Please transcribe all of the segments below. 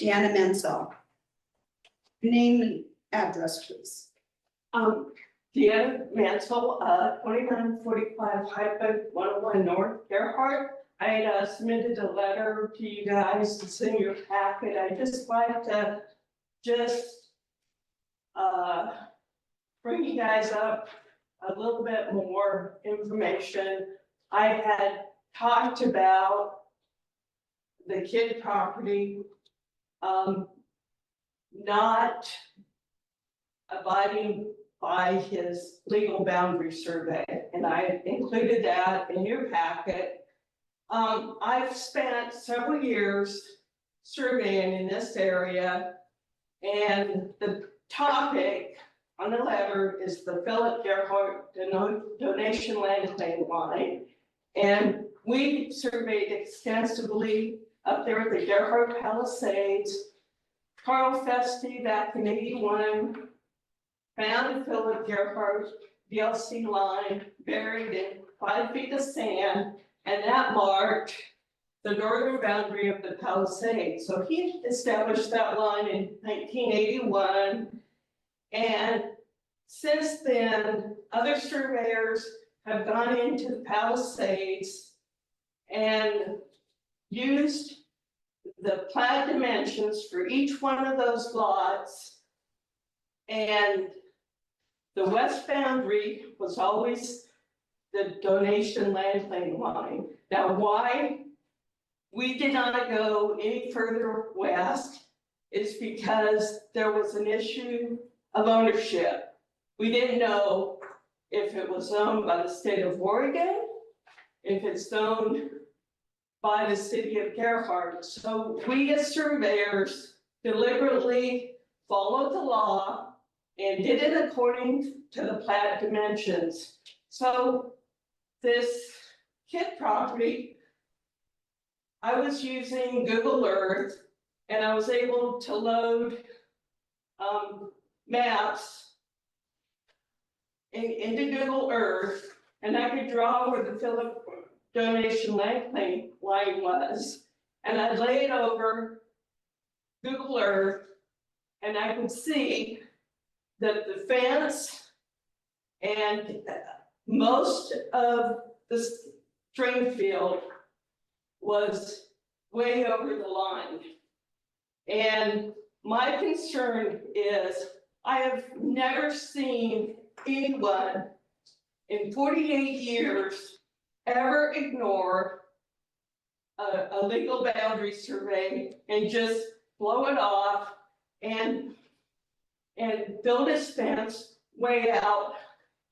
Danna Mancill. Name and address, please. Danna Mancill, 2945-101 North Gerhart. I had submitted a letter to you guys, it's in your packet. I just like to bring you guys up a little bit more information. I had talked about the kid property, not abiding by his legal boundary survey, and I included that in your packet. I've spent several years surveying in this area, and the topic on the letter is the Philip Gerhart donation land claim line. And we surveyed extensively up there at the Gerhart Palisades. Carl Feste back in '81 found the Philip Gerhart DLC line buried in 5 feet of sand, and that marked the northern boundary of the Palisades. So he established that line in 1981. And since then, other surveyors have gone into the Palisades and used the plat dimensions for each one of those lots. And the west boundary was always the donation land claim line. Now, why we did not go any further west is because there was an issue of ownership. We didn't know if it was owned by the state of Oregon, if it's owned by the city of Gerhart. So we as surveyors deliberately followed the law and did it according to the plat dimensions. So this kid property, I was using Google Earth, and I was able to load maps into Google Earth, and I could draw where the Philip donation land claim line was, and I'd lay it over Google Earth, and I could see that the fence and most of the drain field was way over the line. And my concern is I have never seen anyone in 48 years ever ignore a legal boundary survey and just blow it off and build his fence way out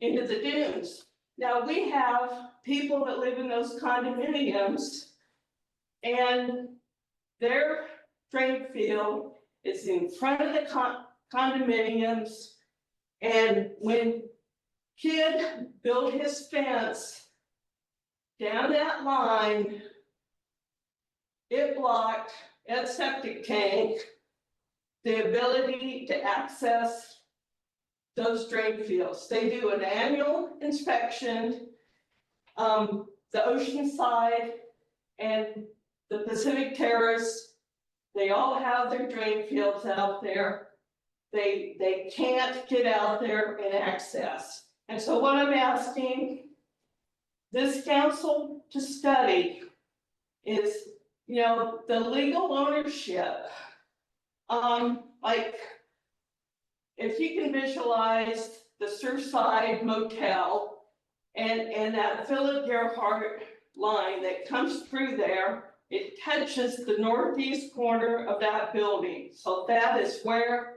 into the dunes. Now, we have people that live in those condominiums, and their drain field is in front of the condominiums. And when kid built his fence down that line, it blocked at septic tank the ability to access those drain fields. They do an annual inspection. The Oceanside and the Pacific Terrace, they all have their drain fields out there. They can't get out there and access. And so what I'm asking this council to study is, you know, the legal ownership. Like, if you can visualize the Surfside Motel and that Philip Gerhart line that comes through there, it touches the northeast corner of that building. So that is where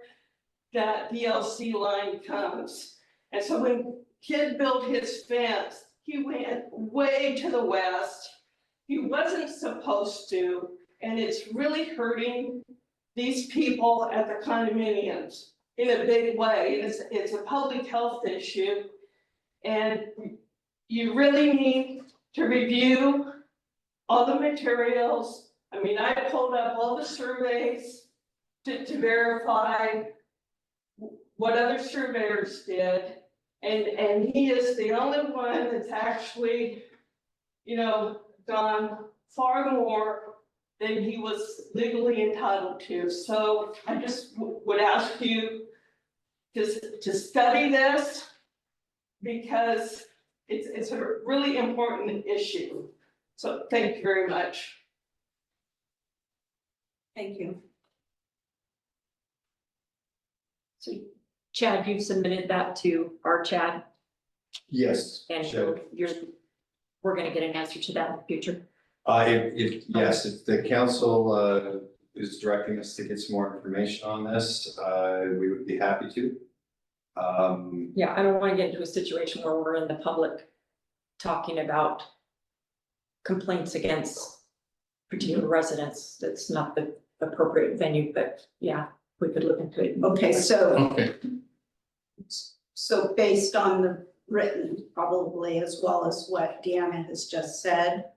that DLC line comes. And so when kid built his fence, he went way to the west. He wasn't supposed to, and it's really hurting these people at the condominiums in a big way. It's a public health issue, and you really need to review all the materials. I mean, I pulled up all the surveys to verify what other surveyors did, and he is the only one that's actually, you know, gone far more than he was legally entitled to. So I just would ask you to study this because it's a really important issue. So thank you very much. Thank you. So Chad, you submitted that to our Chad, Yes. and we're gonna get an answer to that in the future. If the council is directing us to get some more information on this, we would be happy to. Yeah, I don't wanna get into a situation where we're in the public talking about complaints against particular residents. That's not the appropriate venue, but yeah, we could look into it. Okay, so, Okay. so based on the written, probably as well as what Deanna has just said,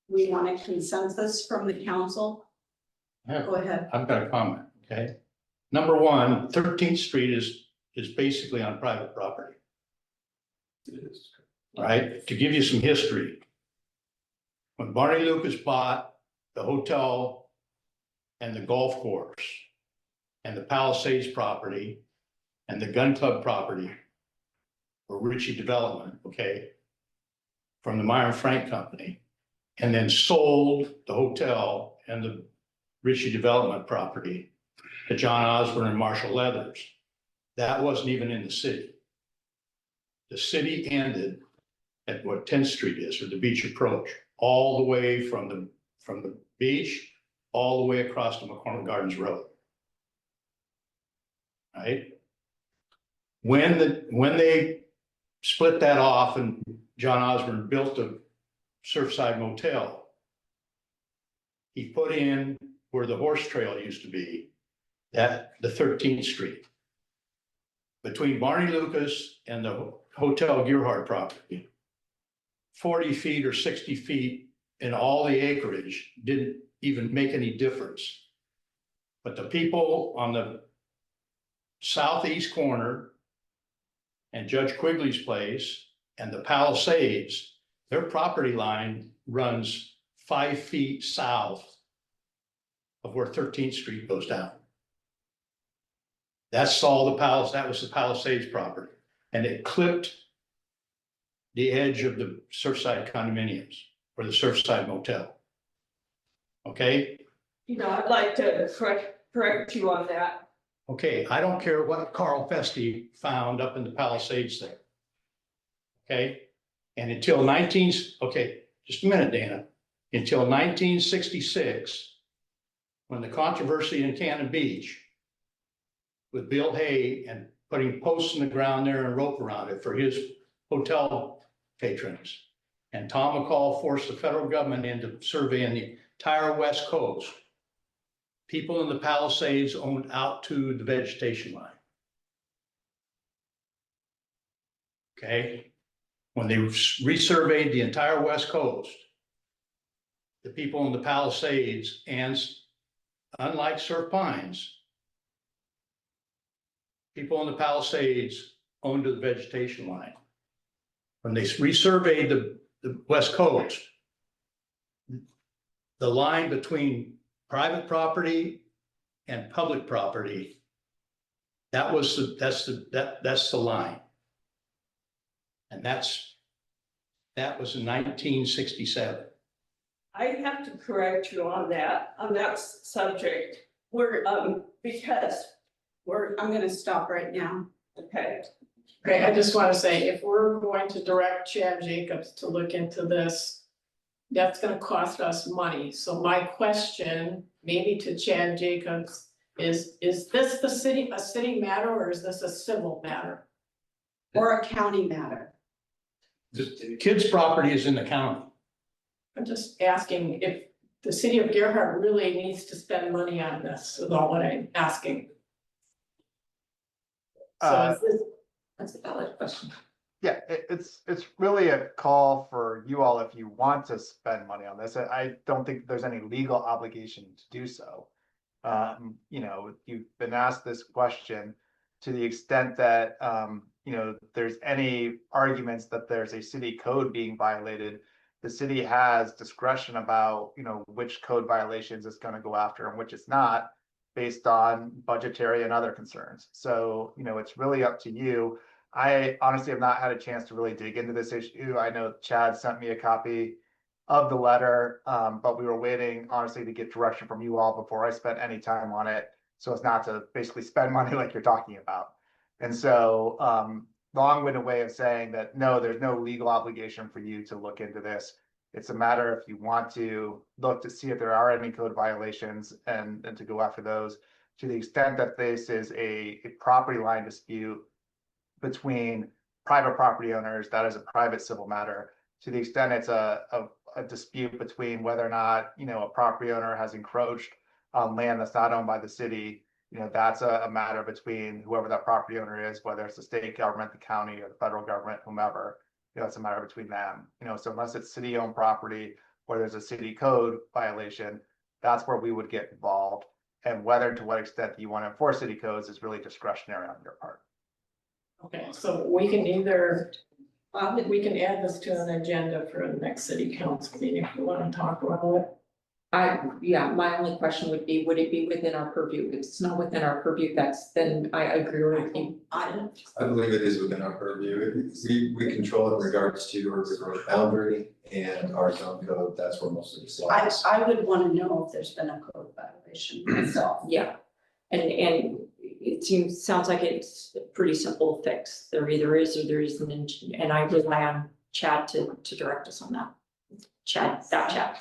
we want a consensus from the council. Go ahead. I've got a comment, okay? Number one, 13th Street is basically on private property. It is. All right, to give you some history. When Barney Lucas bought the hotel and the golf course and the Palisades property and the gun club property for Ritchie Development, okay? From the Meyer and Frank Company, and then sold the hotel and the Ritchie Development property to John Osborne and Marshall Leathers. That wasn't even in the city. The city ended at what 10th Street is, or the beach approach, all the way from the beach, all the way across to McCormick Gardens Road. Right? When they split that off and John Osborne built a Surfside Motel, he put in where the horse trail used to be, that the 13th Street. Between Barney Lucas and the Hotel Gearhart property, 40 feet or 60 feet in all the acreage didn't even make any difference. But the people on the southeast corner and Judge Quigley's place and the Palisades, their property line runs 5 feet south of where 13th Street goes down. That's all that was the Palisades property. And it clipped the edge of the Surfside condominiums or the Surfside Motel. Okay? You know, I'd like to correct you on that. Okay, I don't care what Carl Feste found up in the Palisades there. Okay? And until just a minute, Dana. Until 1966, when the controversy in Cannon Beach with Bill Hay and putting posts in the ground there and rope around it for his hotel patrons. And Tom McCall forced the federal government into surveying the entire West Coast. People in the Palisades owned out to the vegetation line. Okay? When they resurveyed the entire West Coast, the people in the Palisades, and unlike Surf Pines, people in the Palisades owned to the vegetation line. When they resurveyed the West Coast, the line between private property and public property, that's the line. And that was in 1967. I have to correct you on that subject. I'm gonna stop right now. Okay, Okay, I just wanna say, if we're going to direct Chad Jacobs to look into this, that's gonna cost us money. So my question, maybe to Chad Jacobs, is this a city matter or is this a civil matter? Or a county matter. The kids' property is in the county. I'm just asking if the city of Gerhart really needs to spend money on this, is all what I'm asking. So is this, That's a valid question. Yeah, it's really a call for you all if you want to spend money on this. I don't think there's any legal obligation to do so. You know, you've been asked this question to the extent that, you know, there's any arguments that there's a city code being violated. the city has discretion about, which code violations it's gonna go after and which it's not, based on budgetary and other concerns. So, it's really up to you. I honestly have not had a chance to really dig into this issue. I know Chad sent me a copy of the letter, but we were waiting honestly to get direction from you all before I spent any time on it. So as not to basically spend money like you're talking about. And so, long-winded way of saying that, no, there's no legal obligation for you to look into this. It's a matter if you want to look to see if there are any code violations and to go after those. To the extent that this is a property line dispute between private property owners, that is a private civil matter. To the extent it's a dispute between whether or not, a property owner has encroached on land that's not owned by the city, that's a matter between whoever that property owner is, whether it's the state government, the county, or the federal government, whomever. It's a matter between them. So unless it's city-owned property or there's a city code violation, that's where we would get involved. And whether to what extent you want to enforce city codes is really discretionary on your part. Okay, so we can either, we can add this to an agenda for the next city council meeting if you want to talk about it. My only question would be, would it be within our purview? If it's not within our purview, then I agree with you. I don't, I believe it is within our purview. We control it in regards to our growth boundary and our zone code. That's where most of this lies. I would wanna know if there's been a code violation myself. Yeah, and it sounds like it's a pretty simple fix. There either is or there isn't, and I rely on Chad to direct us on that. Chad.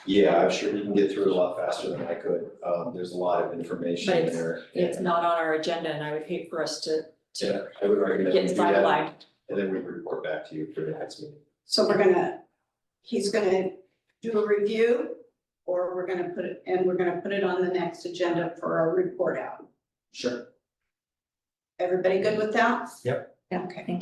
Yeah, I'm sure you can get through it a lot faster than I could. There's a lot of information But there. It's not on our agenda, and I would hate for us to Yeah, I would recommend we get do that, sidelined. and then we report back to you for the next meeting. So he's gonna do a review, or we're gonna put it on the next agenda for a report out. Sure. Everybody good with that? Yep. Yeah, okay, thank you.